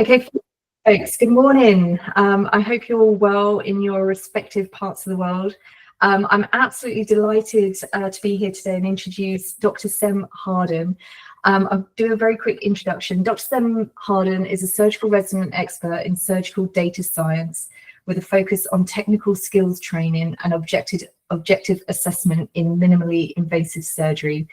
Okay, folks, good morning. I hope you're all well in your respective parts of the world. I'm absolutely delighted to be here today and introduce Dr. Sem Hardon. I'll do a very quick introduction. Dr. Sem Hardon is a surgical resident expert in surgical data science with a focus on technical skills training and objective assessment in minimally invasive surgery.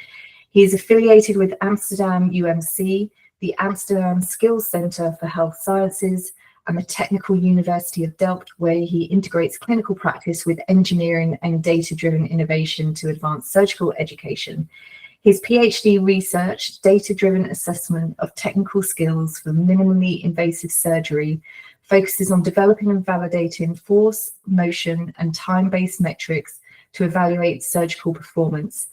He is affiliated with Amsterdam UMC, the Amsterdam Skills Centre for Health Sciences, and the Technical University of Delft, where he integrates clinical practice with engineering and data-driven innovation to advance surgical education. His PhD research, data-driven assessment of technical skills for minimally invasive surgery, focuses on developing and validating force, motion, and time-based metrics to evaluate surgical performance.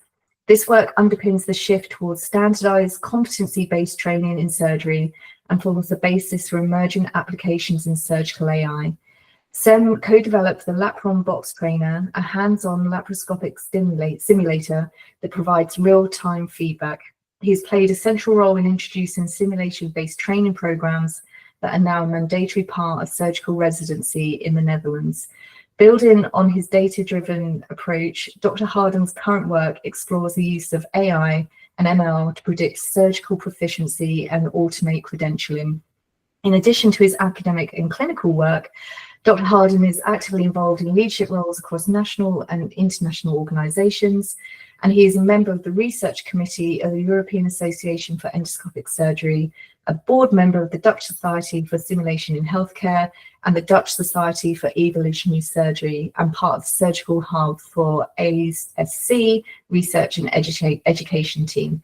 This work underpins the shift towards standardized competency-based training in surgery and forms the basis for emerging applications in surgical AI. Sem co-developed the Lapron Box Trainer, a hands-on laparoscopic simulator that provides real-time feedback. He's played a central role in introducing simulation-based training programs that are now a mandatory part of surgical residency in the Netherlands. Building on his data-driven approach, Dr. Hardon's current work explores the use of AI and ML to predict surgical proficiency and automate credentialing. In addition to his academic and clinical work, Dr. Hardon is actively involved in leadership roles across national and international organisations, and he is a member of the research committee of the European Association for Endoscopic Surgery, a board member of the Dutch Society for Simulation in Healthcare and the Dutch Society for Evolutionary Surgery, and part of the Surgical Hub for SDSC Research and Education team.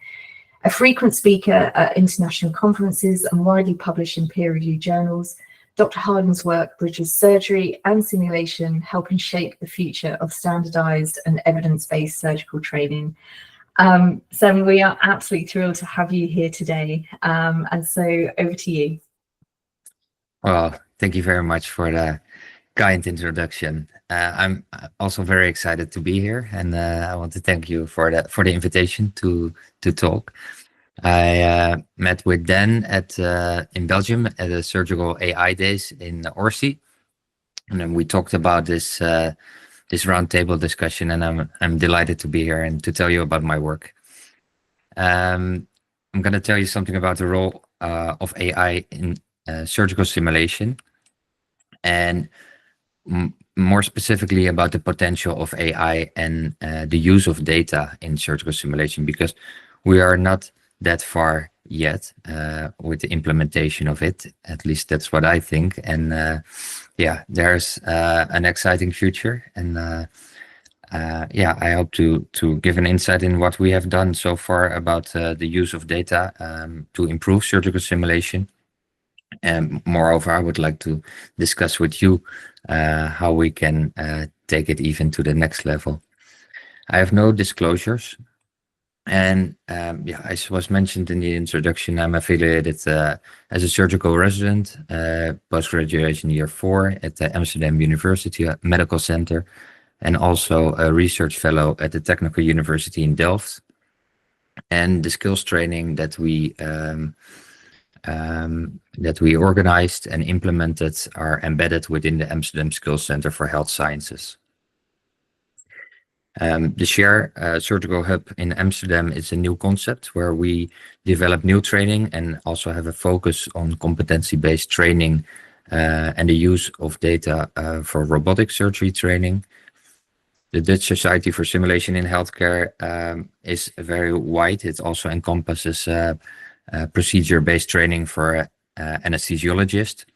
A frequent speaker at international conferences and widely published in peer-reviewed journals, Dr. Hardon's work bridges surgery and simulation, helping shape the future of standardized and evidence-based surgical training. Sem, we are absolutely thrilled to have you here today. And so over to you. Well, thank you very much for the kind introduction. I'm also very excited to be here, and I want to thank you for the invitation to talk. I met with Dan in Belgium at the Surgical AI Days in Orsi, and then we talked about this roundtable discussion, and I'm delighted to be here and to tell you about my work. I'm going to tell you something about the role of AI in surgical simulation, and more specifically about the potential of AI and the use of data in surgical simulation, because we are not that far yet with the implementation of it. At least that's what I think. And yeah, there's an exciting future. And yeah, I hope to give an insight in what we have done so far about the use of data to improve surgical simulation. And moreover, I would like to discuss with you how we can take it even to the next level. I have no disclosures. And yeah, as was mentioned in the introduction, I'm affiliated as a surgical resident, post-graduation year 4 at the Amsterdam University Medical Center, and also a research fellow at the Technical University in Delft. And the skills training that we organized and implemented are embedded within the Amsterdam Skills Center for Health Sciences. The Share Surgical Hub in Amsterdam is a new concept where we develop new training and also have a focus on competency-based training and the use of data for robotic surgery training. The Dutch Society for Simulation in Healthcare is very wide. It also encompasses procedure-based training for anesthesiologists.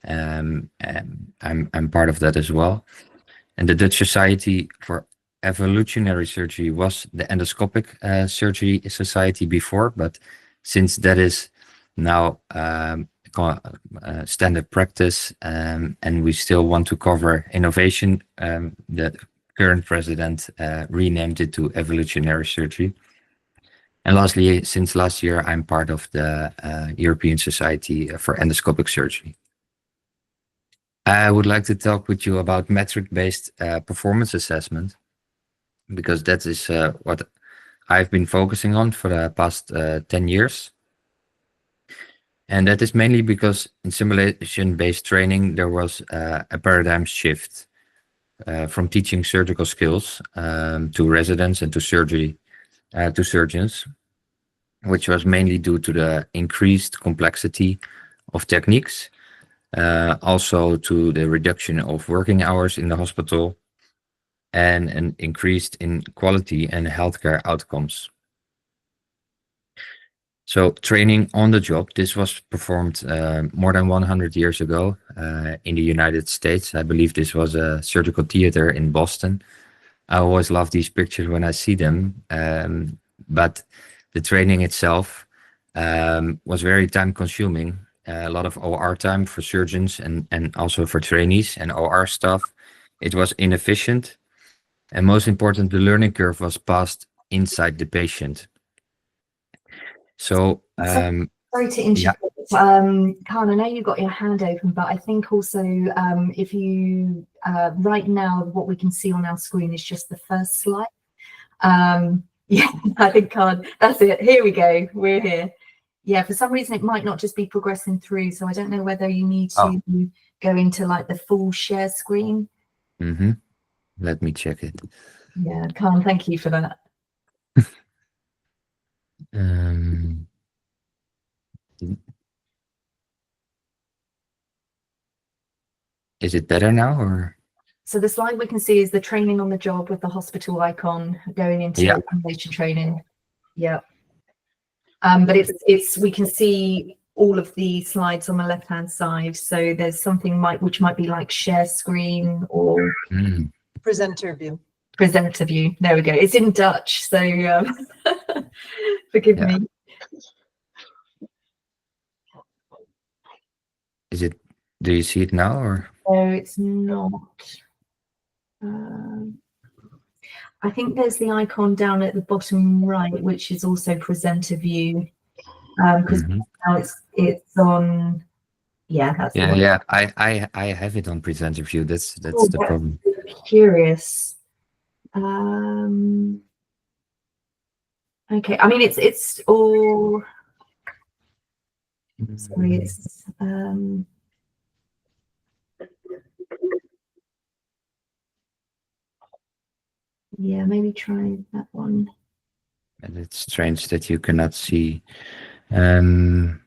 And I'm part of that as well. And the Dutch Society for Evolutionary Surgery was the endoscopic surgery society before, but since that is now standard practice and we still want to cover innovation, the current president renamed it to evolutionary surgery. And lastly, since last year, I'm part of the European Society for Endoscopic Surgery. I would like to talk with you about metric-based performance assessment, because that is what I've been focusing on for the past 10 years. And that is mainly because in simulation-based training, there was a paradigm shift from teaching surgical skills to residents and to surgeons, which was mainly due to the increased complexity of techniques, also to the reduction of working hours in the hospital, and an increase in quality and healthcare outcomes. So training on the job, this was performed more than 100 years ago in the United States. I believe this was a surgical theater in Boston. I always love these pictures when I see them, but the training itself was very time consuming. A lot of OR time for surgeons and also for trainees and OR staff. It was inefficient. And most important, the learning curve was passed inside the patient. So, sorry to interrupt. yeah. Khan, I know you've got your hand open, but I think also if you right now what we can see on our screen is just the first slide. Yeah, I think Khan, that's it. Here we go. We're here. Yeah, for some reason it might not just be progressing through, so I don't know whether you need to go into like the full share screen. Mm-hmm. Let me check it. Yeah, Khan, thank you for that. Is it better now, or? So the slide we can see is the training on the job with the hospital icon going into simulation training. Yeah. But it's we can see all of the slides on the left-hand side. So there's something which might be like share screen or presenter view. Presenter view. There we go. It's in Dutch, so forgive me. Is it? Do you see it now, or? No, it's not. I think there's the icon down at the bottom right, which is also presenter view, because now it's on. Yeah, that's the one. Yeah. I have it on presenter view. That's the problem. Curious. Okay, I mean it's all. Sorry, it's yeah, maybe try that one. And it's strange that you cannot see. Maybe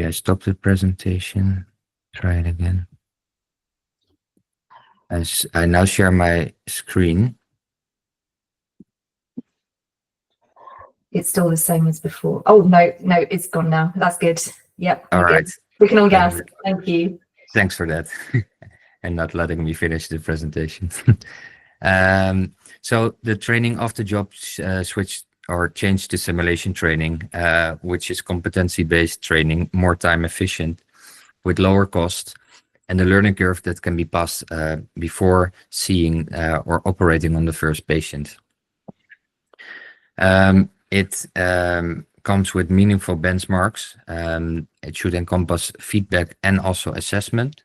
I stop the presentation. Try it again. I now share my screen. It's still the same as before. Oh no, it's gone now. That's good. Yep. All right. Good. We can all gas. Thank you. Thanks for that. And not letting me finish the presentation. So the training of the job switched or changed to simulation training, which is competency-based training, more time efficient, with lower cost, and the learning curve that can be passed before seeing or operating on the first patient. It comes with meaningful benchmarks. It should encompass feedback and also assessment.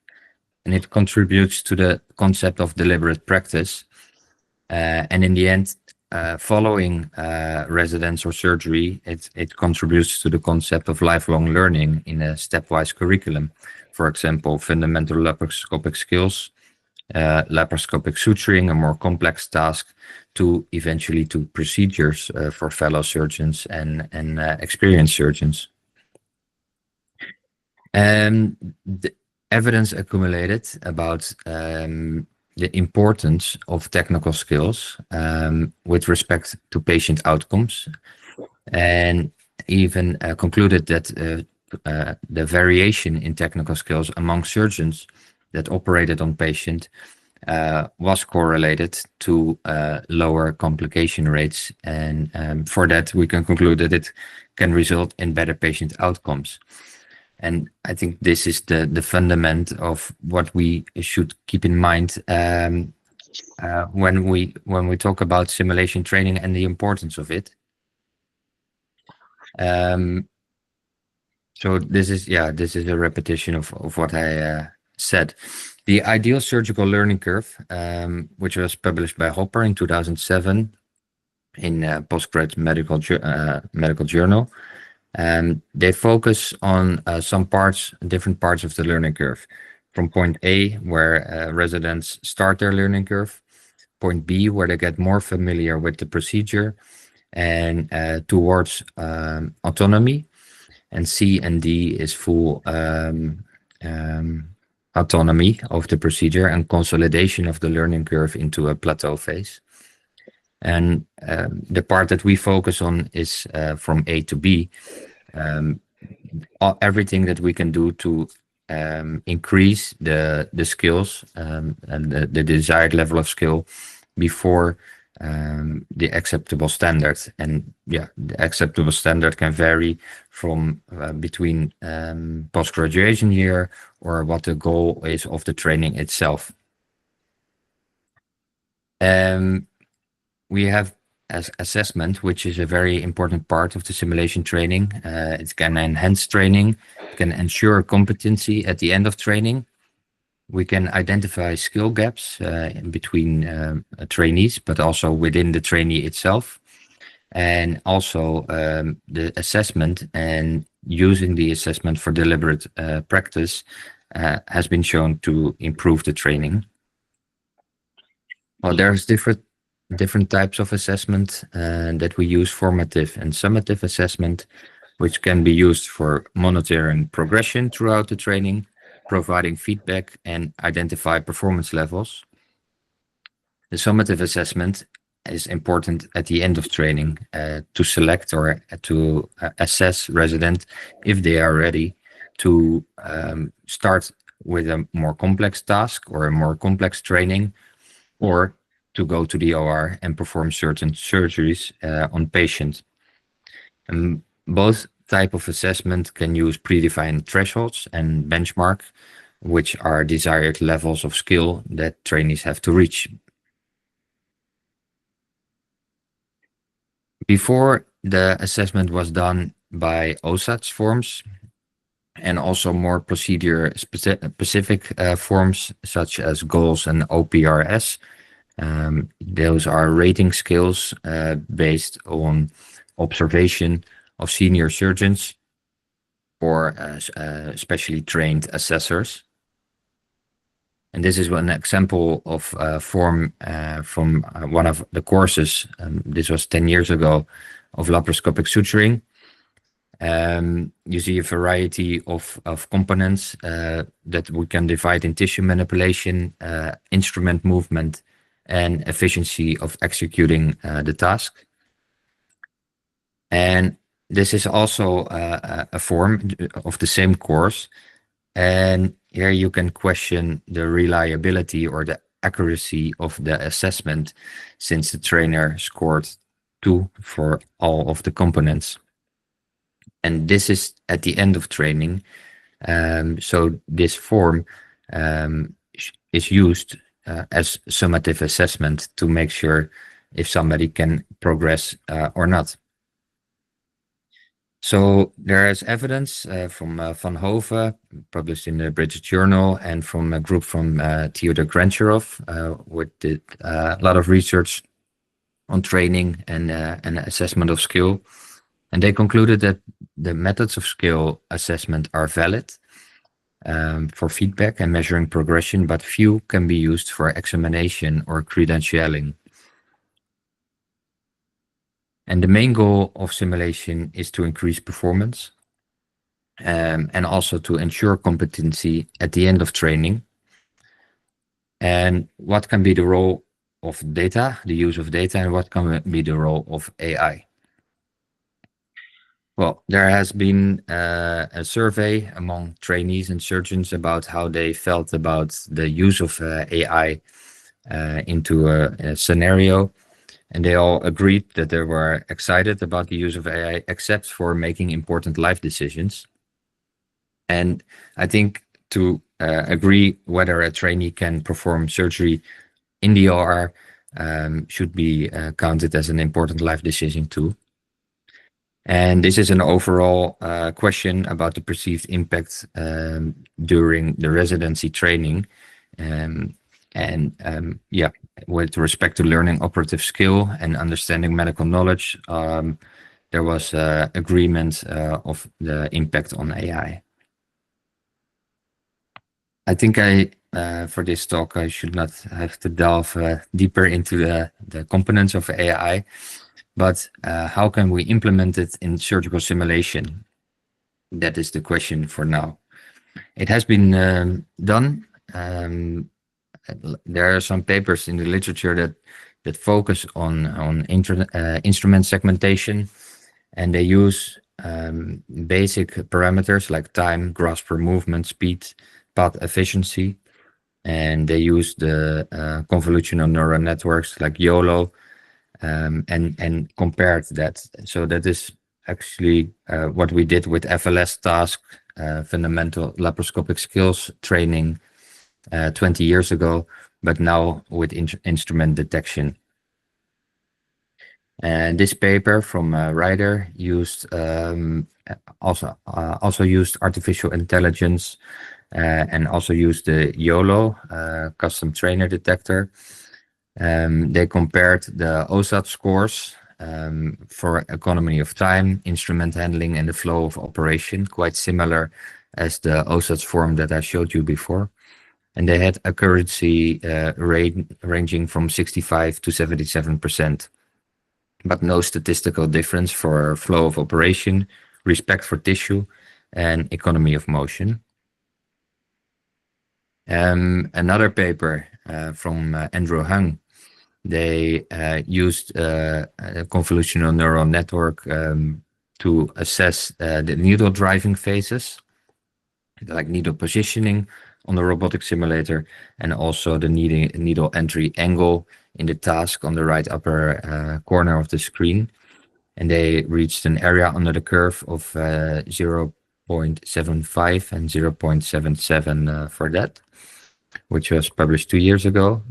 And it contributes to the concept of deliberate practice. And in the end, following residence or surgery, it contributes to the concept of lifelong learning in a stepwise curriculum. For example, fundamental laparoscopic skills, laparoscopic suturing, a more complex task, to eventually to procedures for fellow surgeons and experienced surgeons. The evidence accumulated about the importance of technical skills with respect to patient outcomes, and even concluded that the variation in technical skills among surgeons that operated on patient was correlated to lower complication rates, and for that we can conclude that it can result in better patient outcomes. And I think this is the fundament of what we should keep in mind when we talk about simulation training and the importance of it. So this is a repetition of what I said. The ideal surgical learning curve, which was published by Hopper in 2007, in Postgrad Medical Journal. They focus on different parts of the learning curve. From point A, where residents start their learning curve, point B, where they get more familiar with the procedure, and towards autonomy, and C and D is full autonomy of the procedure and consolidation of the learning curve into a plateau phase. And the part that we focus on is from A to B, everything that we can do to increase the skills and the desired level of skill before the acceptable standard. And yeah, the acceptable standard can vary from between post-graduation year or what the goal is of the training itself. We have as assessment, which is a very important part of the simulation training. It can enhance training, it can ensure competency at the end of training. We can identify skill gaps in between trainees, but also within the trainee itself. And also the assessment and using the assessment for deliberate practice has been shown to improve the training. Well, there's different types of assessment that we use: formative and summative assessment, which can be used for monitoring progression throughout the training, providing feedback, and identify performance levels. The summative assessment is important at the end of training to select or to assess resident if they are ready to start with a more complex task or a more complex training, or to go to the OR and perform certain surgeries on patients. And both type of assessment can use predefined thresholds and benchmark, which are desired levels of skill that trainees have to reach. Before, the assessment was done by OSATS forms and also more procedure specific forms such as GOALS and OPRS. Those are rating scales based on observation of senior surgeons or specially trained assessors. And this is one example of a form from one of the courses. This was 10 years ago, of laparoscopic suturing. You see a variety of components that we can divide in tissue manipulation, instrument movement, and efficiency of executing the task. And this is also a form of the same course. And here you can question the reliability or the accuracy of the assessment, since the trainer scored 2 for all of the components. And this is at the end of training. So this form is used as summative assessment to make sure if somebody can progress or not. So there is evidence from Van Hove, published in the British Journal, and from a group from Theodor Grancherov, which did a lot of research on training and assessment of skill. And they concluded that the methods of skill assessment are valid for feedback and measuring progression, but few can be used for examination or credentialing. And the main goal of simulation is to increase performance and also to ensure competency at the end of training. And what can be the role of data, the use of data, and what can be the role of AI? Well, there has been a survey among trainees and surgeons about how they felt about the use of AI into a scenario. And they all agreed that they were excited about the use of AI, except for making important life decisions. And I think to agree whether a trainee can perform surgery in the OR should be counted as an important life decision too. And this is an overall question about the perceived impact during the residency training. Yeah, with respect to learning operative skill and understanding medical knowledge, there was agreement of the impact on AI. I think for this talk, I should not have to delve deeper into the components of AI, but how can we implement it in surgical simulation? That is the question for now. It has been done. There are some papers in the literature that focus on instrument segmentation, and they use basic parameters like time, grasp per movement, speed, path efficiency, and they use the convolutional neural networks like YOLO, and compared that. So that is actually what we did with FLS task, fundamental laparoscopic skills training 20 years ago, but now with instrument detection. And this paper from Ryder used also used artificial intelligence and also used the YOLO custom trainer detector. They compared the OSAT scores for economy of time, instrument handling, and the flow of operation, quite similar as the OSAT form that I showed you before. And they had accuracy ranging from 65 to 77%, but no statistical difference for flow of operation, respect for tissue, and economy of motion. Another paper from Andrew Hung, they used a convolutional neural network to assess the needle driving phases, like needle positioning on the robotic simulator, and also the needle entry angle in the task on the right upper corner of the screen. And they reached an area under the curve of 0.75 and 0.77 for that, which was published 2 years ago.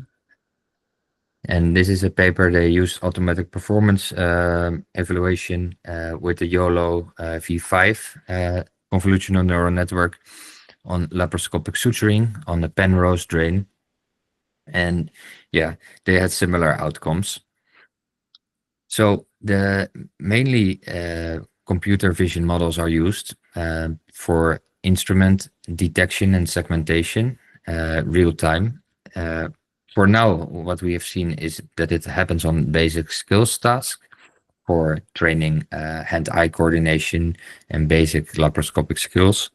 And this is a paper they use automatic performance evaluation with the YOLO V5 convolutional neural network on laparoscopic suturing on the Penrose drain. And yeah, they had similar outcomes. So the mainly computer vision models are used for instrument detection and segmentation real time. For now, what we have seen is that it happens on basic skills tasks for training hand-eye coordination and basic laparoscopic skills,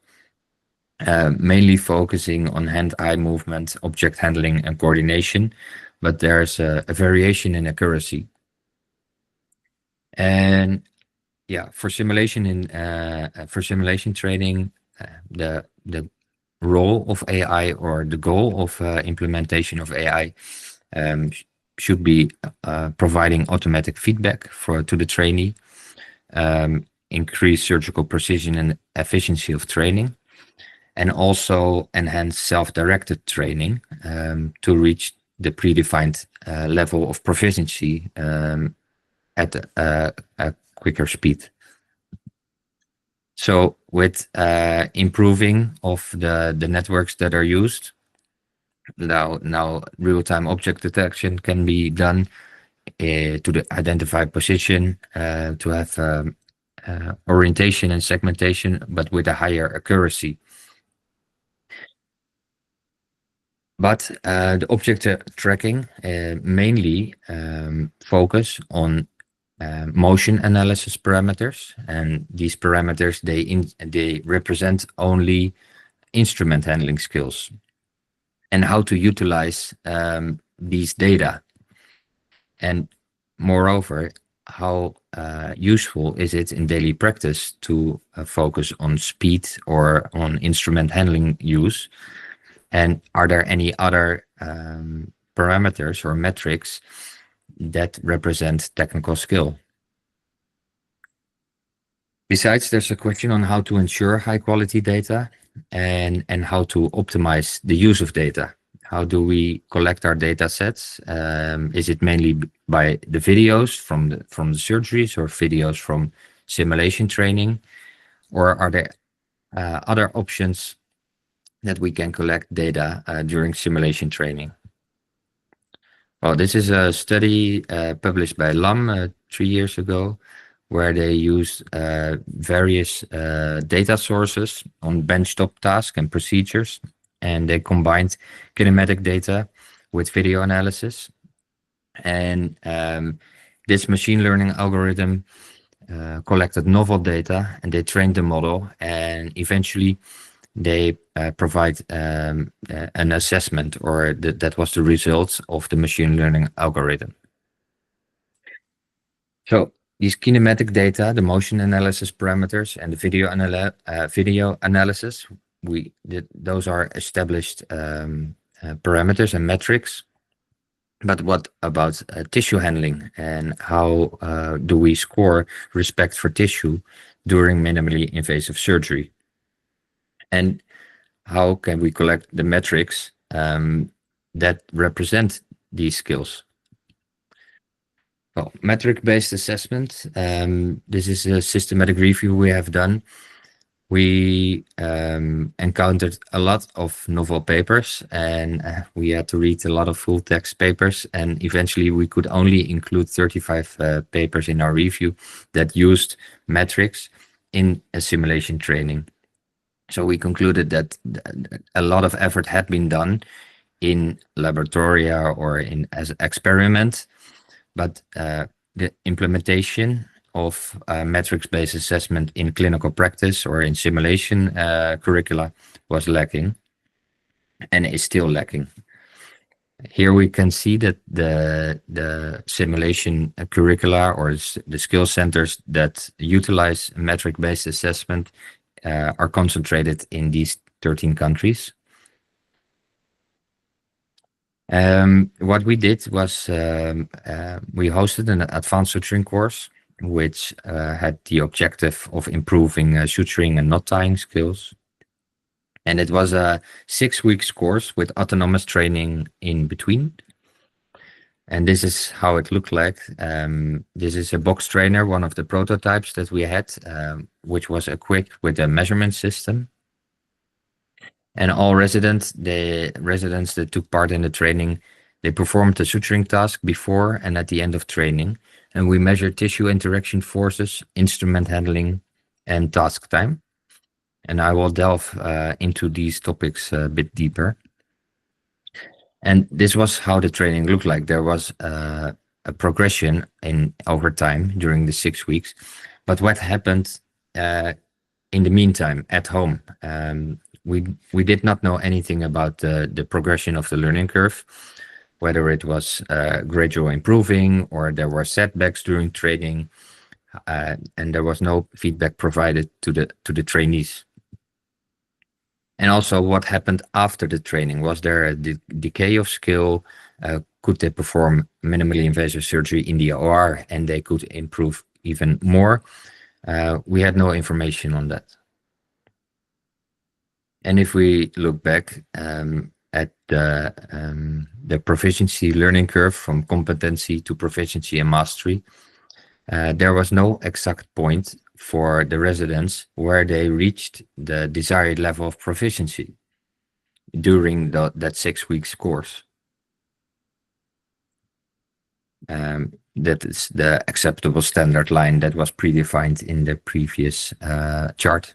mainly focusing on hand-eye movement, object handling, and coordination, but there's a variation in accuracy. And yeah, for simulation training, the role of AI or the goal of implementation of AI should be providing automatic feedback to the trainee, increase surgical precision and efficiency of training, and also enhance self-directed training to reach the predefined level of proficiency at a quicker speed. So with improving of the networks that are used, now real-time object detection can be done to identify position, to have orientation and segmentation, but with a higher accuracy. But the object tracking mainly focus on motion analysis parameters, and these parameters they represent only instrument handling skills and how to utilize these data, and moreover, how useful is it in daily practice to focus on speed or on instrument handling use, and are there any other parameters or metrics that represent technical skill. Besides, there's a question on how to ensure high quality data and how to optimize the use of data. How do we collect our data sets? Is it mainly by the videos from the surgeries or videos from simulation training? Or are there other options that we can collect data during simulation training? Well, this is a study published by LAM 3 years ago, where they used various data sources on benchtop tasks and procedures, and they combined kinematic data with video analysis. And this machine learning algorithm collected novel data, and they trained the model, and eventually they provide an assessment, or that was the result of the machine learning algorithm. So these kinematic data, the motion analysis parameters, and the video analysis, those are established parameters and metrics. But what about tissue handling, and how do we score respect for tissue during minimally invasive surgery? And how can we collect the metrics that represent these skills? Well, metric-based assessment, this is a systematic review we have done. We encountered a lot of novel papers, and we had to read a lot of full text papers, and eventually we could only include 35 papers in our review that used metrics in a simulation training. So we concluded that a lot of effort had been done in laboratoria or as experiment, but the implementation of metrics-based assessment in clinical practice or in simulation curricula was lacking, and is still lacking. Here we can see that the simulation curricula, or the skill centers that utilize metric-based assessment, are concentrated in these 13 countries. What we did was we hosted an advanced suturing course, which had the objective of improving suturing and knot tying skills. And it was a 6 weeks course with autonomous training in between. And this is how it looked like. This is a box trainer, one of the prototypes that we had, which was equipped with a measurement system. And all residents that took part in the training, they performed the suturing task before and at the end of training. And we measured tissue interaction forces, instrument handling, and task time. And I will delve into these topics a bit deeper. And this was how the training looked like. There was a progression over time during the 6 weeks. But what happened in the meantime at home? We did not know anything about the progression of the learning curve, whether it was gradual improving or there were setbacks during training, and there was no feedback provided to the trainees. And also, what happened after the training? Was there a decay of skill? Could they perform minimally invasive surgery in the OR and they could improve even more? We had no information on that. And if we look back at the proficiency learning curve from competency to proficiency and mastery, there was no exact point for the residents where they reached the desired level of proficiency during that 6 weeks course. That is the acceptable standard line that was predefined in the previous chart.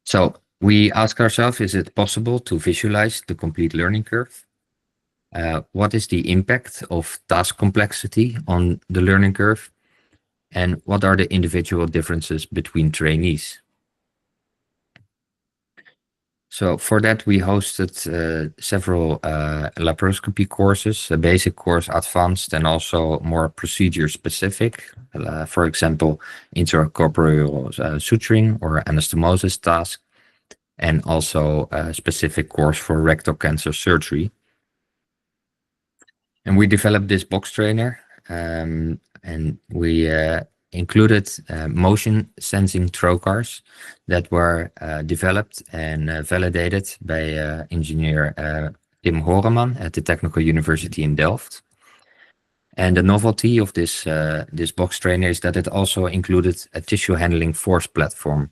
So we ask ourselves, is it possible to visualize the complete learning curve? What is the impact of task complexity on the learning curve? And what are the individual differences between trainees? So for that, we hosted several laparoscopy courses, a basic course, advanced, and also more procedure specific. For example, intracorporeal suturing or anastomosis task, and also a specific course for rectal cancer surgery. And we developed this box trainer, and we included motion sensing trocars that were developed and validated by engineer Tim Horeman at the Technical University in Delft. And the novelty of this box trainer is that it also included a tissue handling force platform,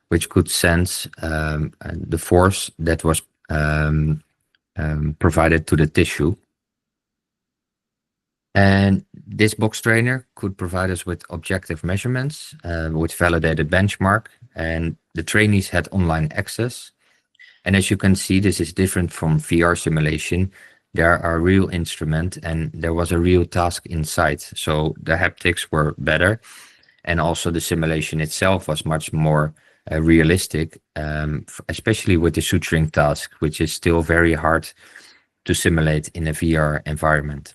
which could sense the force that was provided to the tissue. And this box trainer could provide us with objective measurements, which validated benchmark, and the trainees had online access. And as you can see, this is different from VR simulation. There are real instruments and there was a real task inside. So the haptics were better. And also the simulation itself was much more realistic, especially with the suturing task, which is still very hard to simulate in a VR environment.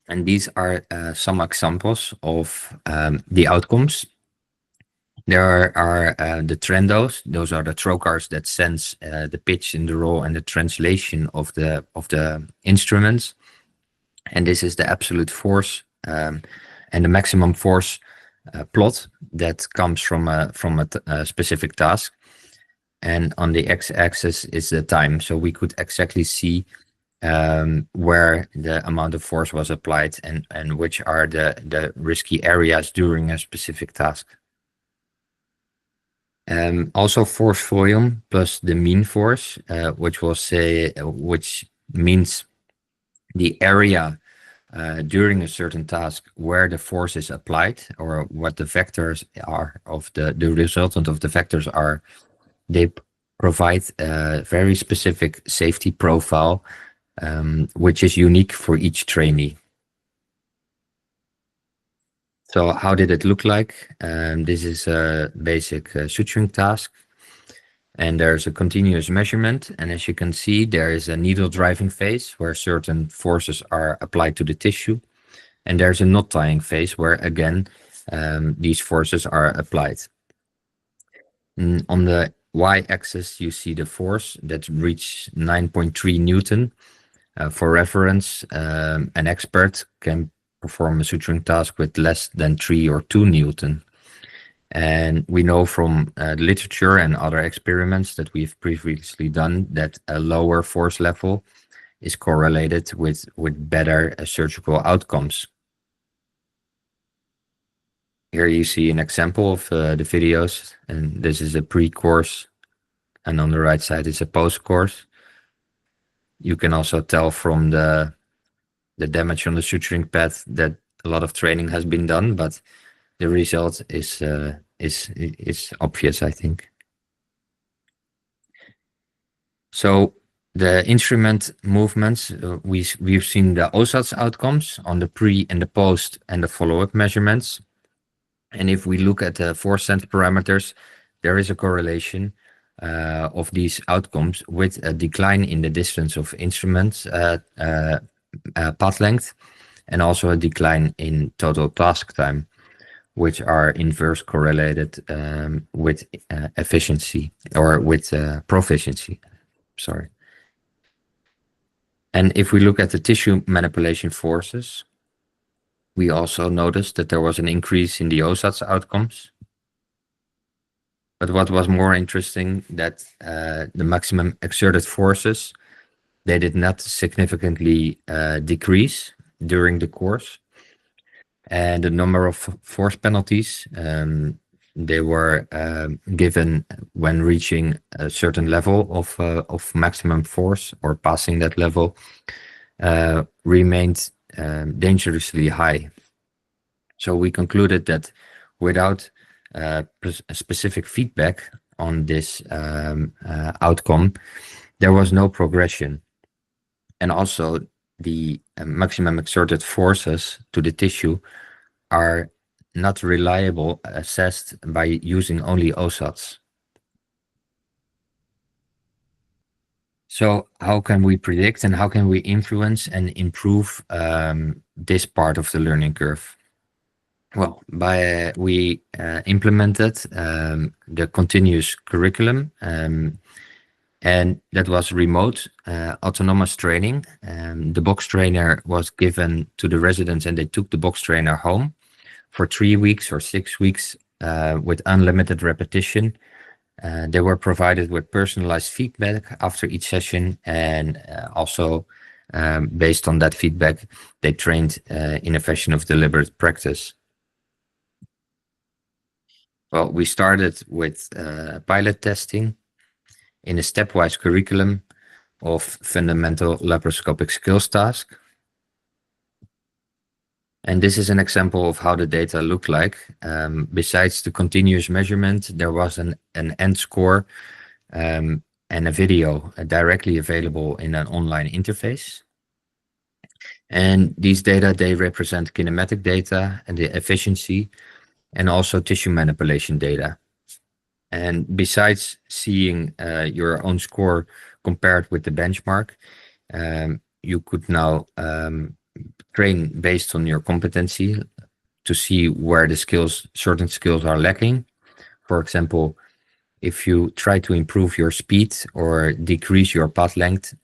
And these are some examples of the outcomes. There are the trendos. Those are the trocars that sense the pitch in the roll and the translation of the instruments. And this is the absolute force and the maximum force plot that comes from a specific task. And on the x-axis is the time. So we could exactly see where the amount of force was applied and which are the risky areas during a specific task. Also force volume plus the mean force, which means the area during a certain task where the force is applied, or what the vectors are of the resultant of the vectors are. They provide a very specific safety profile, which is unique for each trainee. So how did it look like? This is a basic suturing task. And there's a continuous measurement. And as you can see, there is a needle driving phase where certain forces are applied to the tissue. And there's a knot tying phase where, again, these forces are applied. On the y-axis, you see the force that reached 9.3 Newton. For reference, an expert can perform a suturing task with less than 3 or 2 Newton. And we know from literature and other experiments that we've previously done that a lower force level is correlated with better surgical outcomes. Here you see an example of the videos, and this is a pre-course, and on the right side is a post-course. You can also tell from the damage on the suturing pad that a lot of training has been done, but the result is obvious, I think. So the instrument movements, we've seen the OSATS outcomes on the pre and the post and the follow-up measurements. And if we look at the force sense parameters, there is a correlation of these outcomes with a decline in the distance of instruments path length, and also a decline in total task time, which are inverse correlated with efficiency, or with proficiency, sorry. And if we look at the tissue manipulation forces, we also noticed that there was an increase in the OSATS outcomes. But what was more interesting, that the maximum exerted forces, they did not significantly decrease during the course. And the number of force penalties, they were given when reaching a certain level of maximum force or passing that level, remained dangerously high. So we concluded that without specific feedback on this outcome, there was no progression. And also the maximum exerted forces to the tissue are not reliable, assessed by using only OSATs. So how can we predict and how can we influence and improve this part of the learning curve? Well, we implemented the continuous curriculum, and that was remote autonomous training. The box trainer was given to the residents, and they took the box trainer home for 3 weeks or 6 weeks with unlimited repetition. They were provided with personalized feedback after each session, and also based on that feedback, they trained in a fashion of deliberate practice. Well, we started with pilot testing in a stepwise curriculum of fundamental laparoscopic skills task. And this is an example of how the data look like. Besides the continuous measurement, there was an end score and a video directly available in an online interface. And these data, they represent kinematic data and the efficiency, and also tissue manipulation data. And besides seeing your own score compared with the benchmark, you could now train based on your competency to see where the skills, certain skills are lacking. For example, if you try to improve your speed or decrease your path length,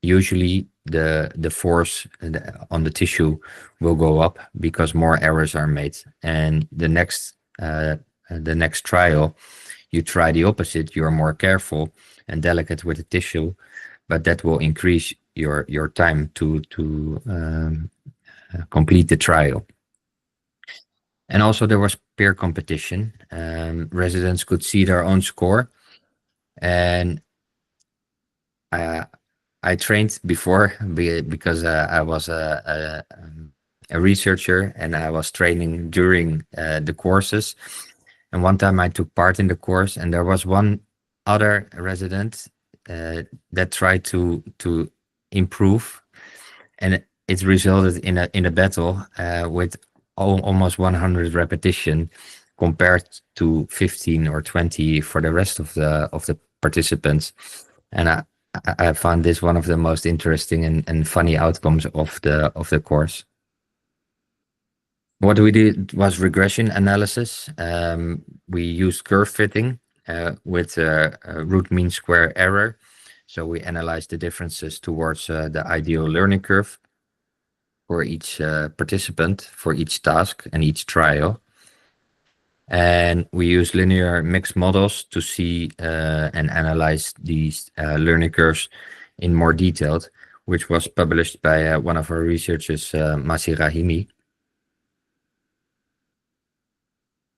usually the force on the tissue will go up because more errors are made. And the next trial, you try the opposite. You are more careful and delicate with the tissue, but that will increase your time to complete the trial. And also there was peer competition. Residents could see their own score, and I trained before because I was a researcher, and I was training during the courses. And one time I took part in the course, and there was one other resident that tried to improve, and it resulted in a battle with almost 100 repetition compared to 15 or 20 for the rest of the participants. And I found this one of the most interesting and funny outcomes of the course. What we did was regression analysis. We used curve fitting with root mean square error. So we analyzed the differences towards the ideal learning curve for each participant, for each task and each trial. And we use linear mixed models to see and analyze these learning curves in more detail, which was published by one of our researchers, Masi Rahimi.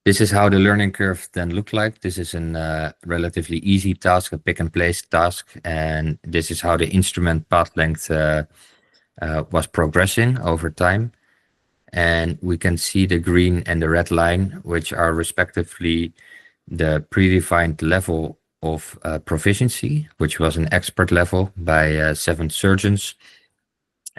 This is how the learning curve then looked like. This is a relatively easy task, a pick and place task. And this is how the instrument path length was progressing over time. And we can see the green and the red line, which are respectively the predefined level of proficiency, which was an expert level by 7 surgeons.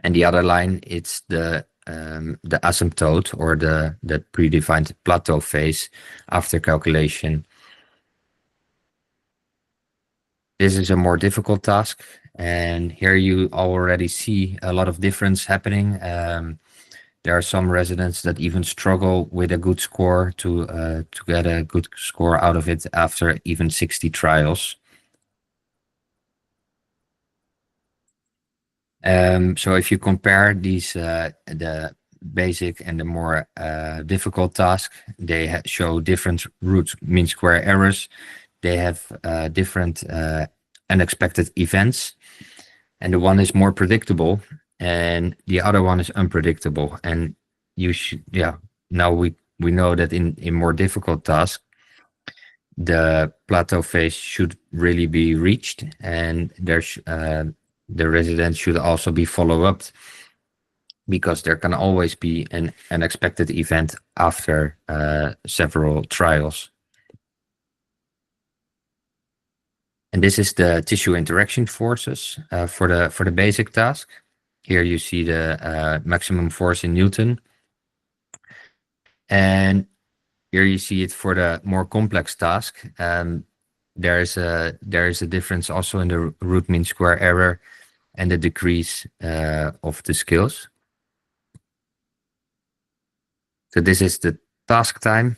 And the other line, it's the asymptote, or the predefined plateau phase after calculation. This is a more difficult task, and here you already see a lot of difference happening. There are some residents that even struggle with a good score to get a good score out of it after even 60 trials. So if you compare these, the basic and the more difficult task, they show different root mean square errors. They have different unexpected events, and the one is more predictable and the other one is unpredictable. And you should, now we know that in more difficult tasks, the plateau phase should really be reached, and there's the residents should also be followed up, because there can always be an unexpected event after several trials. And this is the tissue interaction forces for the basic task. Here you see the maximum force in Newton. And here you see it for the more complex task. There is a difference also in the root mean square error and the decrease of the skills. So this is the task time.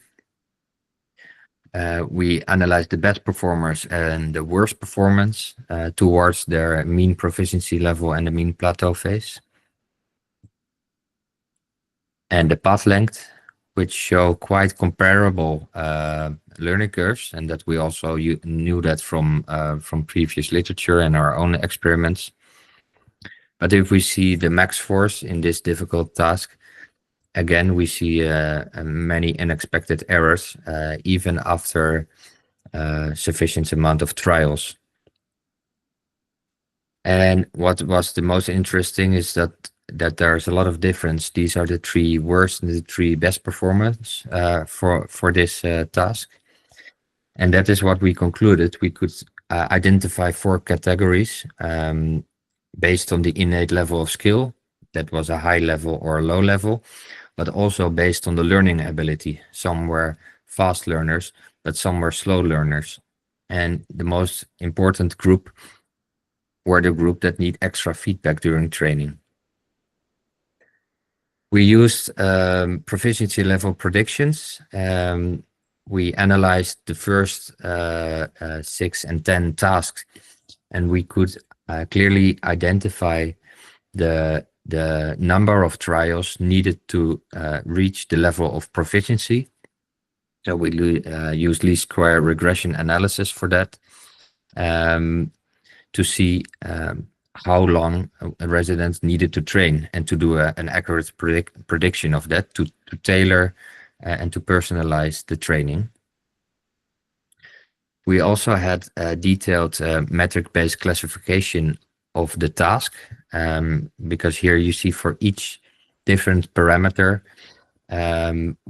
We analyze the best performers and the worst performance towards their mean proficiency level and the mean plateau phase. And the path length, which show quite comparable learning curves, and that we also knew that from previous literature and our own experiments. But if we see the max force in this difficult task, again, we see many unexpected errors, even after sufficient amount of trials. And what was the most interesting is that there's a lot of difference. These are the 3 worst and the 3 best performance for this task. And that is what we concluded. We could identify 4 categories based on the innate level of skill. That was a high level or a low level, but also based on the learning ability. Some were fast learners, but some were slow learners. And the most important group were the group that need extra feedback during training. We used proficiency level predictions. We analyzed the first 6 and 10 tasks, and we could clearly identify the number of trials needed to reach the level of proficiency. So we use least square regression analysis for that, to see how long a resident needed to train, and to do an accurate prediction of that, to tailor and to personalize the training. We also had a detailed metric-based classification of the task, because here you see for each different parameter,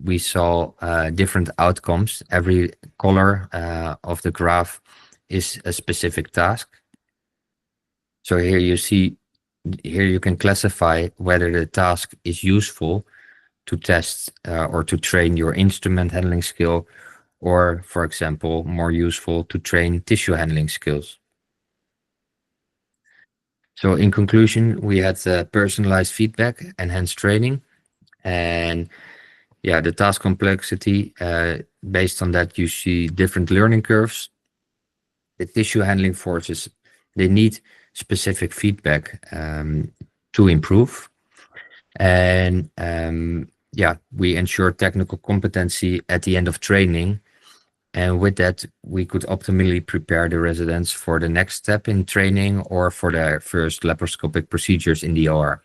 we saw different outcomes. Every color of the graph is a specific task. So here you can classify whether the task is useful to test or to train your instrument handling skill, or, for example, more useful to train tissue handling skills. So in conclusion, we had personalized feedback, enhanced training, and yeah, the task complexity, based on that, you see different learning curves. The tissue handling forces, they need specific feedback to improve. And yeah, we ensure technical competency at the end of training. And with that, we could optimally prepare the residents for the next step in training, or for their first laparoscopic procedures in the OR.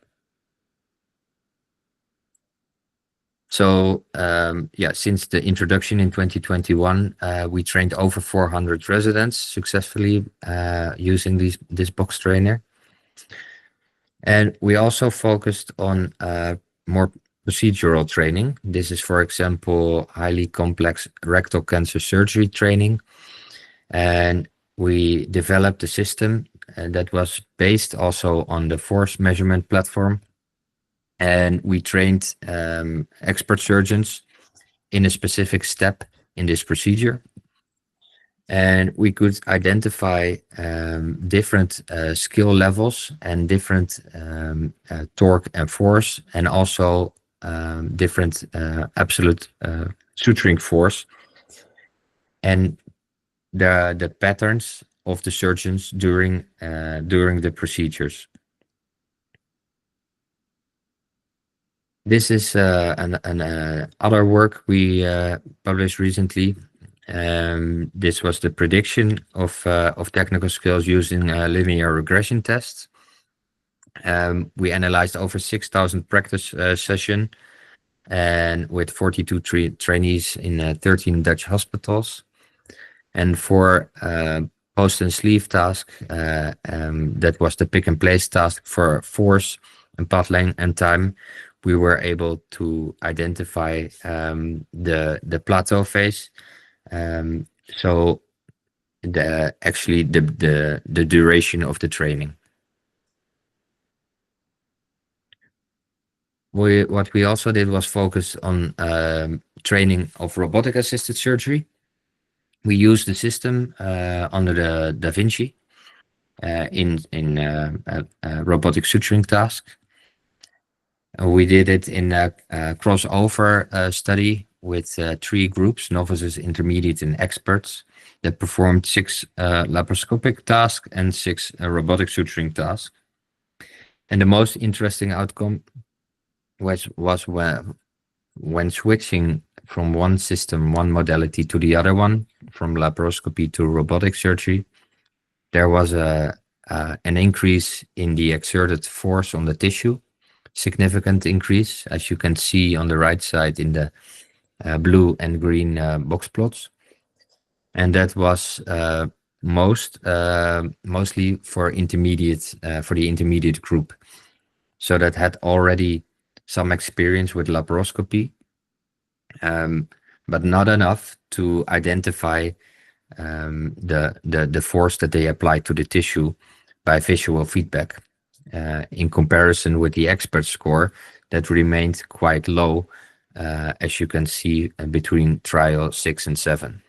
So yeah, since the introduction in 2021, we trained over 400 residents successfully using this box trainer. And we also focused on more procedural training. This is, for example, highly complex rectal cancer surgery training. And we developed a system that was based also on the force measurement platform. And we trained expert surgeons in a specific step in this procedure. And we could identify different skill levels and different torque and force, and also different absolute suturing force, and the patterns of the surgeons during the procedures. This is other work we published recently. This was the prediction of technical skills using linear regression tests. We analyzed over 6,000 practice sessions, and with 42 trainees in 13 Dutch hospitals. And for post and sleeve task, that was the pick and place task for force and path length and time. We were able to identify the plateau phase. So the duration of the training. What we also did was focus on training of robotic assisted surgery. We used the system under the Da Vinci in robotic suturing tasks. We did it in a crossover study with 3 groups, novices, intermediate, and experts, that performed 6 laparoscopic tasks and 6 robotic suturing tasks. And the most interesting outcome was when switching from one system, one modality to the other one, from laparoscopy to robotic surgery, there was an increase in the exerted force on the tissue, significant increase, as you can see on the right side in the blue and green box plots. And that was mostly for the intermediate group. So that had already some experience with laparoscopy, but not enough to identify the force that they apply to the tissue by visual feedback. In comparison with the expert score, that remained quite low, as you can see between trial 6 and 7.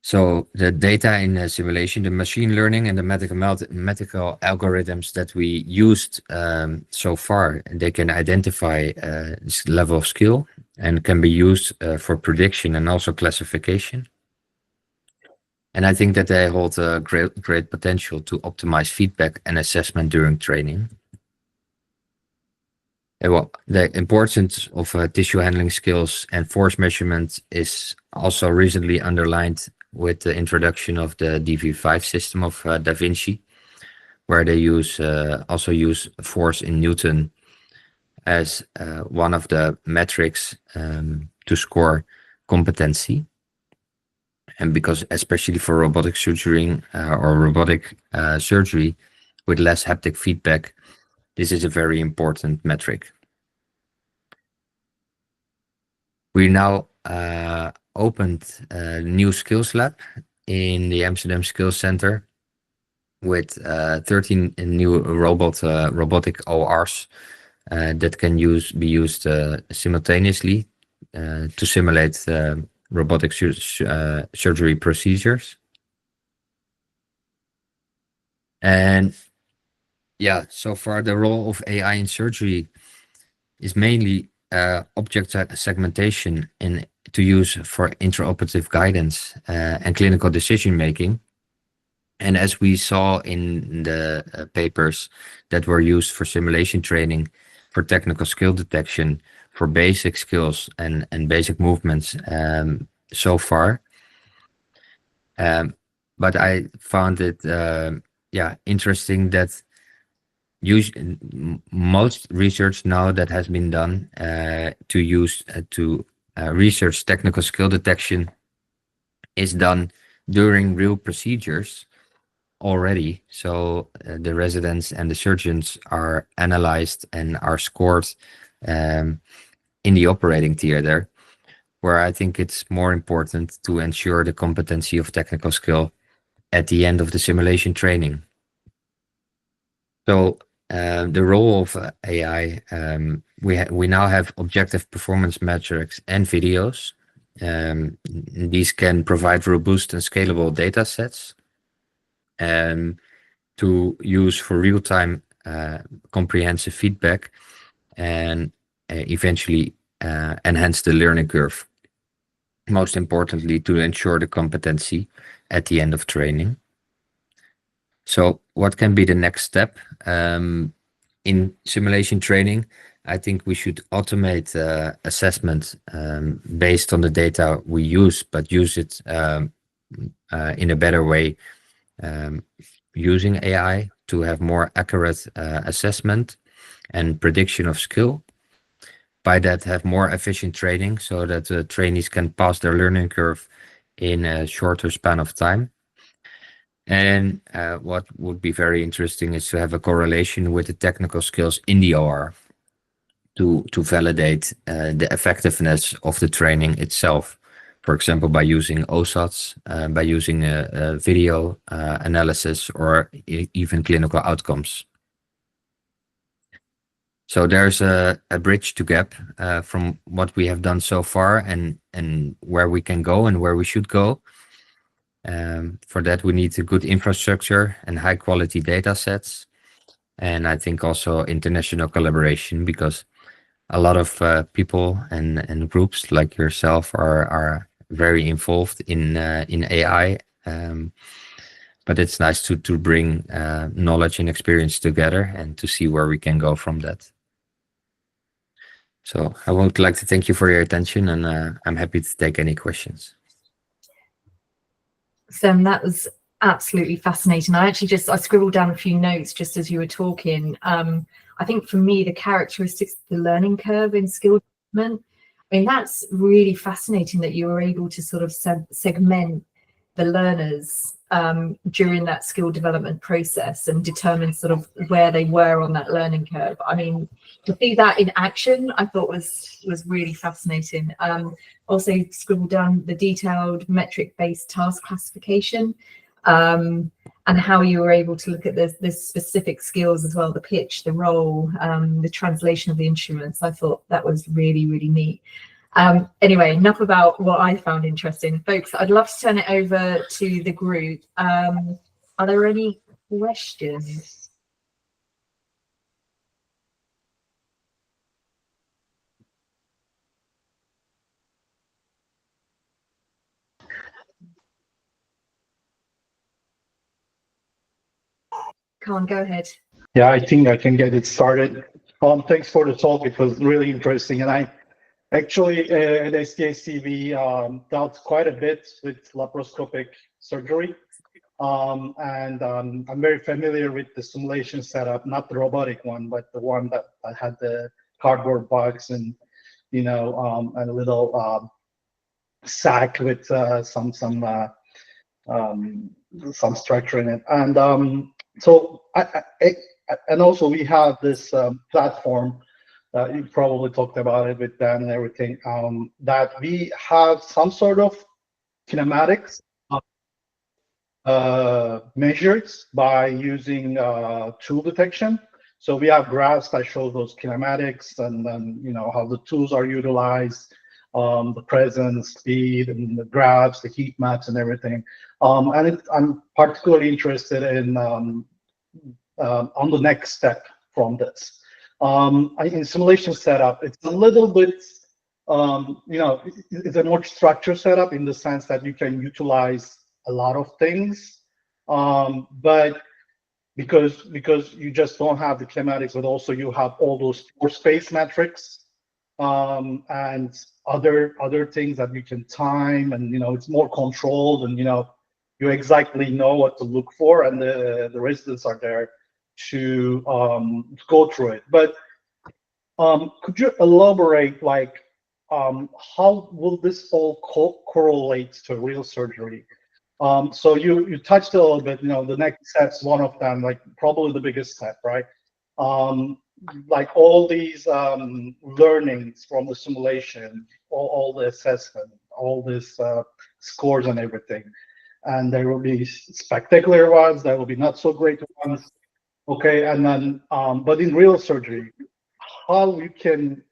So the data in the simulation, the machine learning and the mathematical algorithms that we used so far, they can identify this level of skill and can be used for prediction and also classification. And I think that they hold a great potential to optimize feedback and assessment during training. Well, the importance of tissue handling skills and force measurement is also recently underlined with the introduction of the DV5 system of Da Vinci, where they also use force in Newton as one of the metrics to score competency. And because especially for robotic suturing or robotic surgery with less haptic feedback, this is a very important metric. We now opened a new skills lab in the Amsterdam Skills Center with 13 new robotic ORs that can be used simultaneously to simulate robotic surgery procedures. And yeah, so far the role of AI in surgery is mainly object segmentation to use for intraoperative guidance and clinical decision making. And as we saw in the papers that were used for simulation training, for technical skill detection, for basic skills and basic movements so far. But I found it interesting that most research now that has been done to research technical skill detection is done during real procedures already. So the residents and the surgeons are analyzed and are scored in the operating theater, where I think it's more important to ensure the competency of technical skill at the end of the simulation training. So the role of AI, we now have objective performance metrics and videos. These can provide robust and scalable data sets to use for real-time comprehensive feedback and eventually enhance the learning curve. Most importantly, to ensure the competency at the end of training. So what can be the next step in simulation training? I think we should automate assessment based on the data we use, but use it in a better way using AI to have more accurate assessment and prediction of skill. By that, have more efficient training so that the trainees can pass their learning curve in a shorter span of time. And what would be very interesting is to have a correlation with the technical skills in the OR to validate the effectiveness of the training itself. For example, by using OSATs, by using a video analysis, or even clinical outcomes. So there's a bridge to gap from what we have done so far and where we can go and where we should go. For that, we need a good infrastructure and high quality data sets. And I think also international collaboration, because a lot of people and groups like yourself are very involved in AI. But it's nice to bring knowledge and experience together and to see where we can go from that. So I would like to thank you for your attention, and I'm happy to take any questions. Sam, that was absolutely fascinating. I scribbled down a few notes just as you were talking. I think for me, the characteristics of the learning curve in skill development I mean, that's really fascinating that you were able to sort of segment the learners during that skill development process and determine sort of where they were on that learning curve. I mean, to see that in action, I thought was really fascinating. Also scribbled down the detailed metric-based task classification, and how you were able to look at the specific skills as well, the pitch, the role, the translation of the instruments. I thought that was really, really neat. Anyway, enough about what I found interesting. Folks, I'd love to turn it over to the group. Are there any questions? Khan, go ahead. Yeah, I think I can get it started. Thanks for the talk. It was really interesting. And I actually, at SDSC, we dealt quite a bit with laparoscopic surgery. I'm very familiar with the simulation setup, not the robotic one, but the one that had the cardboard box and, and a little sack with some structure in it. And so and also we have this platform, you probably talked about it with Dan and everything, that we have some sort of kinematics measured by using tool detection. So we have graphs that show those kinematics and then, how the tools are utilized, the presence, speed, and the graphs, the heat maps, and everything. I'm particularly interested in on the next step from this. In simulation setup, it's a little bit, it's a more structured setup in the sense that you can utilize a lot of things, but because you just don't have the kinematics, but also you have all those force space metrics and other things that you can time, and it's more controlled, and you exactly know what to look for, and the residents are there to go through it. But could you elaborate, like, how will this all correlate to real surgery? So you touched a little bit, the next step's one of them, like probably the biggest step, right? Like all these learnings from the simulation, all the assessment, all these scores and everything. And there will be spectacular ones, there will be not so great ones. Okay, and then, but in real surgery, how you can,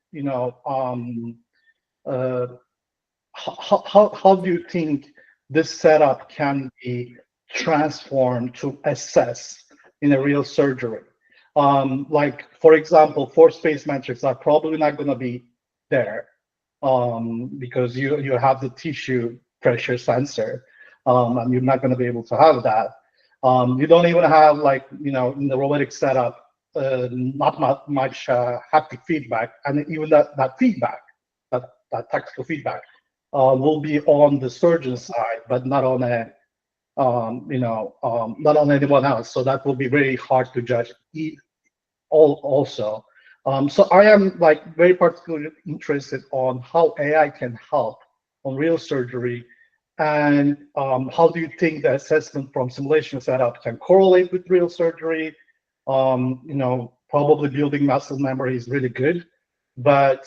how do you think this setup can be transformed to assess in a real surgery? Like, for example, force space metrics are probably not going to be there because you have the tissue pressure sensor, and you're not going to be able to have that. You don't even have, like, in the robotic setup, not much haptic feedback, and even that feedback, that tactical feedback, will be on the surgeon side, but not on not on anyone else. So that will be very hard to judge. Also, so I am, like, very particularly interested on how AI can help on real surgery, and how do you think the assessment from simulation setup can correlate with real surgery? Probably building muscle memory is really good, but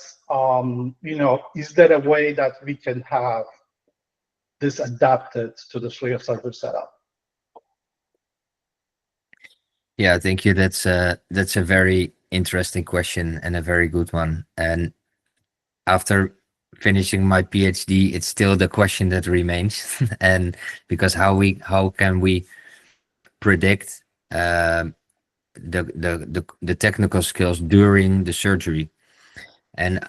is there a way that we can have this adapted to the real surgery setup? Yeah, thank you. That's a very interesting question and a very good one. And after finishing my PhD, it's still the question that remains. And because how can we predict the technical skills during the surgery? And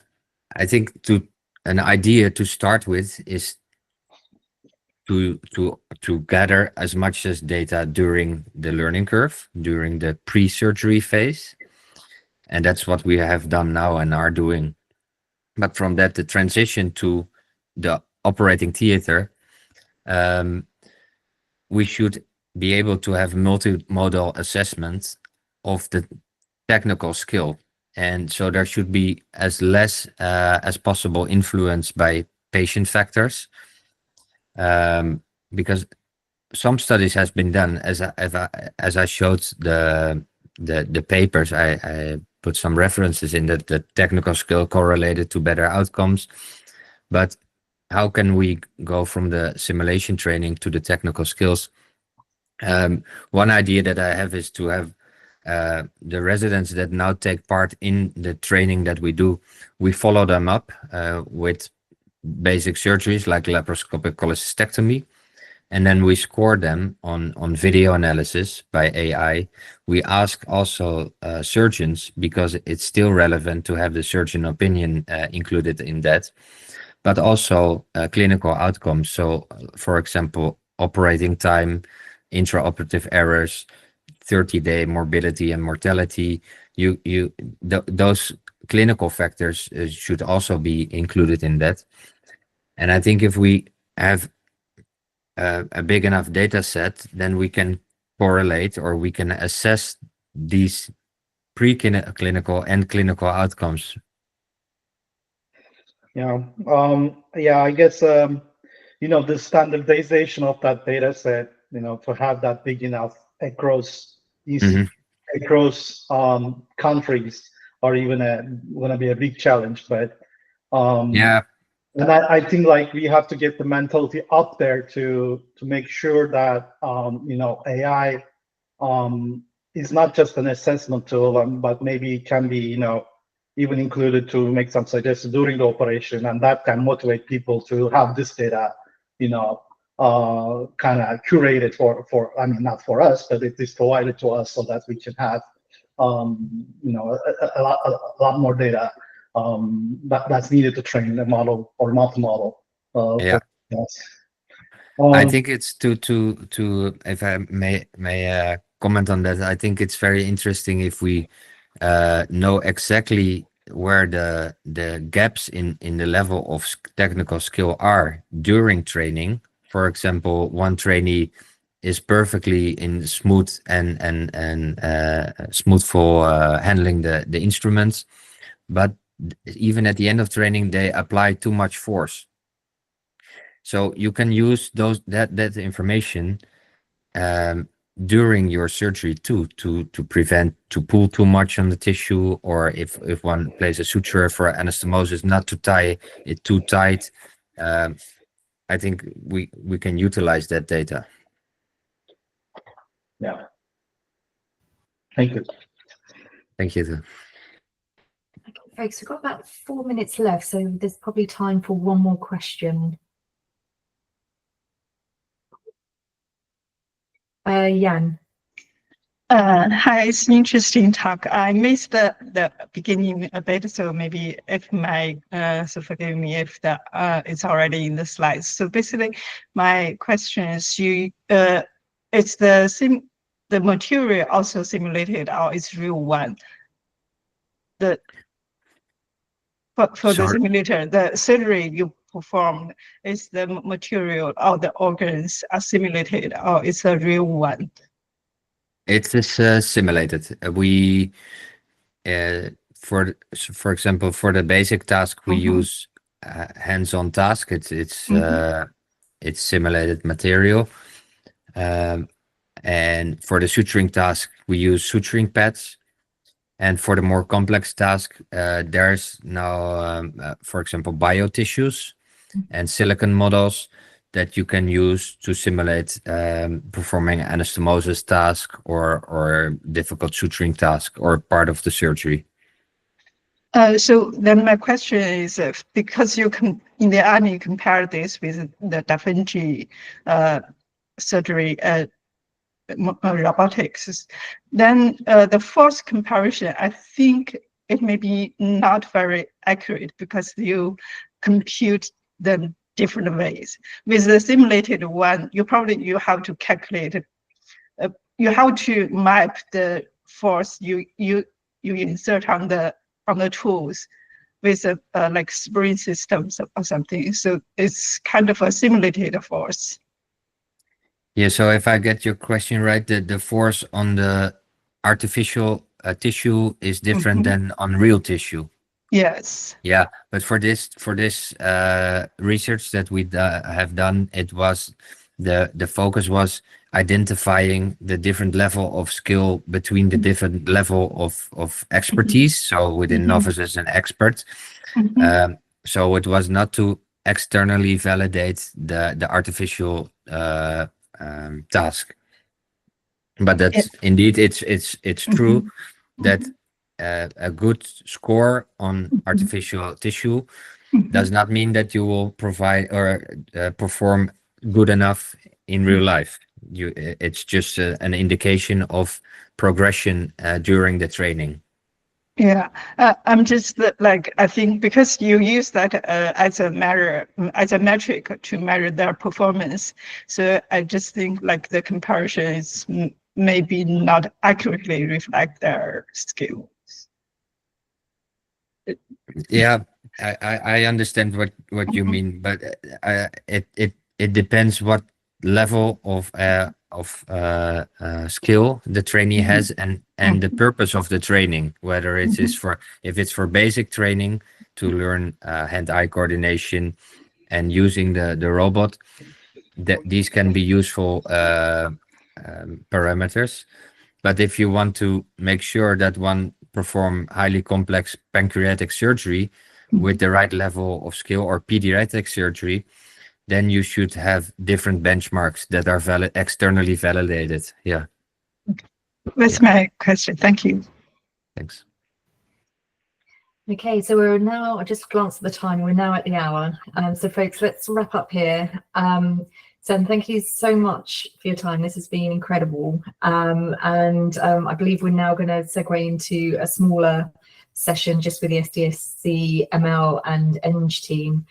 I think an idea to start with is to gather as much as data during the learning curve, during the pre-surgery phase. And that's what we have done now and are doing. But from that, the transition to the operating theater, we should be able to have multimodal assessment of the technical skill. And so there should be as less as possible influence by patient factors, because some studies has been done, as I showed the papers. I put some references in that the technical skill correlated to better outcomes, but how can we go from the simulation training to the technical skills? One idea that I have is to have the residents that now take part in the training that we do, we follow them up with basic surgeries like laparoscopic cholecystectomy, and then we score them on video analysis by AI. We ask also surgeons, because it's still relevant to have the surgeon opinion included in that, but also clinical outcomes. So, for example, operating time, intraoperative errors, 30-day morbidity and mortality. Those clinical factors should also be included in that. And I think if we have a big enough data set, then we can correlate, or we can assess these preclinical and clinical outcomes. Yeah, I guess the standardization of that data set, to have that big enough across across countries, or even going to be a big challenge. But Yeah. and I think like we have to get the mentality up there to make sure that AI is not just an assessment tool, but maybe it can be even included to make some suggestions during the operation, and that can motivate people to have this data kind of curated for I mean, not for us, but it is provided to us so that we can have a lot more data that's needed to train the model or multi-model. Yeah. I think it's to if I may comment on that. I think it's very interesting if we know exactly where the gaps in the level of technical skill are during training. For example, one trainee is perfectly in smooth and smoothful handling the instruments, but even at the end of training they apply too much force. So you can use that information during your surgery too, to prevent to pull too much on the tissue, or if one places a suture for anastomosis, not to tie it too tight. I think we can utilize that data. Yeah. Thank you. Thank you. Okay, folks, we've got about 4 minutes left, so there's probably time for one more question. Jan. Hi, it's an interesting talk. I missed the beginning a bit, so maybe so forgive me if it's already in the slides. So basically, my question is, it's the material also simulated, or it's real one? For the simulator, the surgery you performed, is the material or the organs are simulated, or it's a real one? It is simulated. We, for example, for the basic task, we use hands-on task. It's simulated material, and for the suturing task, we use suturing pads. And for the more complex task, there's now, for example, biotissues and silicon models that you can use to simulate performing anastomosis task or difficult suturing task or part of the surgery. So then my question is, because you can in the end you compare this with the Da Vinci surgery robotics, then the first comparison, I think it may be not very accurate because you compute them different ways. With the simulated one, you have to calculate, you have to map the force you insert on the tools with like spring systems or something. So it's kind of a simulated force. Yeah, so if I get your question right, the force on the artificial tissue is different than on real tissue. Yes. Yeah, but for this research that we have done, it was the focus was identifying the different level of skill between the different level of expertise. So within novices and experts. So it was not to externally validate the artificial task, but that's indeed it's true that a good score on artificial tissue does not mean that you will provide or perform good enough in real life. It's just an indication of progression during the training. Yeah, I'm just like, I think because you use that as a measure, as a metric to measure their performance, so I just think like the comparison is maybe not accurately reflect their skills. Yeah, I understand what you mean, but it depends what level of skill the trainee has and the purpose of the training, whether it is if it's for basic training to learn hand-eye coordination and using the robot, that these can be useful parameters. But if you want to make sure that one perform highly complex pancreatic surgery with the right level of skill, or pediatric surgery, then you should have different benchmarks that are externally validated. Yeah. That's my question. Thank you. Thanks. Okay, so we're now, I just glanced at the time, we're now at the hour. So folks, let's wrap up here. Sam, thank you so much for your time. This has been incredible. I believe we're now going to segue into a smaller session just with the SDSC, ML and Eng team.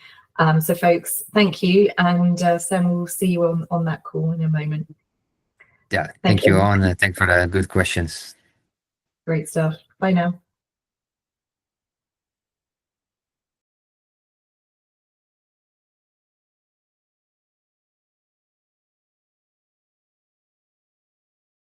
So folks, thank you. And Sam, we'll see you on that call in a moment. Yeah, thank you all, and thanks for the good questions. Great stuff. Bye now.